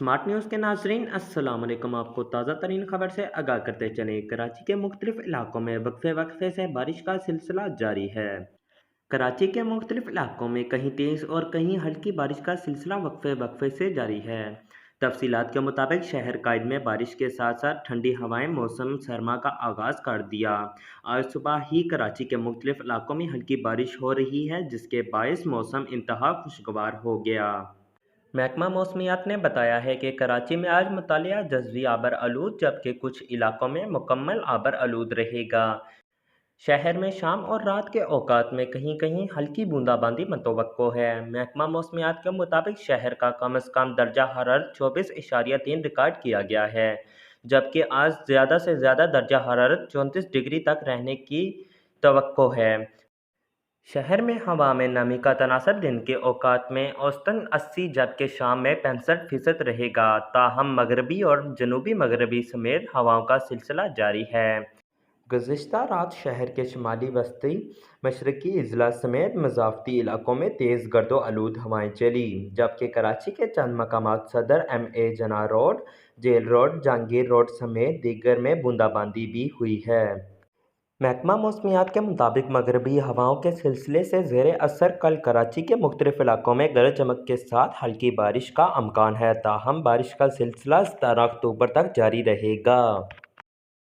Smart news के नाज़रीन अस्सलाम वालेकुम। आपको ताज़ा तरीन खबर से आगाह करते चलें। कराची के मुख्तलिफ इलाकों में वक्फे वक्फे से बारिश का सिलसिला जारी है। कराची के मुख्तलिफ इलाकों में कहीं तेज़ और कहीं हल्की बारिश का सिलसिला वक्फे वक्फे से जारी है। तफसीलात के मुताबिक शहर कायद में बारिश के साथ साथ ठंडी हवाएं मौसम सरमा का आगाज़ कर दिया। आज सुबह ही कराची के मुख्तलिफ इलाकों में हल्की बारिश हो रही है, जिसके बायस मौसम इंतहा खुशगवार हो गया। महकमा मौसमियात ने बताया है कि कराची में आज मुतालिया जज़वी आबर आलूद, जबकि कुछ इलाकों में मुकम्मल आबर आलूद रहेगा। शहर में शाम और रात के औकात में कहीं कहीं हल्की बूंदाबांदी मतवक्को है। महकमा मौसमियात के मुताबिक शहर का कम अज़ कम दर्जा हरारत 24.3 रिकॉर्ड किया गया है, जबकि आज ज़्यादा से ज़्यादा दर्जा हरारत 34 डिग्री तक रहने की तवक्को है। शहर में हवा में नमी का तनासब दिन के औकात में औसतन 80 जबकि शाम में 65% रहेगा। ताहम मगरबी और जनूबी मगरबी समेत हवाओं का सिलसिला जारी है। गुज़िश्ता रात शहर के शुमाली वस्ती मशरक़ी अजला समेत मज़ाफ़ती इलाकों में तेज़ गर्दो आलूद हवाएं चली, जबकि कराची के चंद मकामात सदर MA Jinnah road, jail road, Jahangir road समेत दीगर में बूंदाबांदी भी हुई है। महकमा मौसमियात के मुताबिक मगरबी हवाओं के सिलसिले से ज़ेर असर कल कराची के मुख्तलिफ इलाकों में गरज चमक के साथ हल्की बारिश का अमकान है। ताहम बारिश का सिलसिला 17 अक्टूबर तक जारी रहेगा।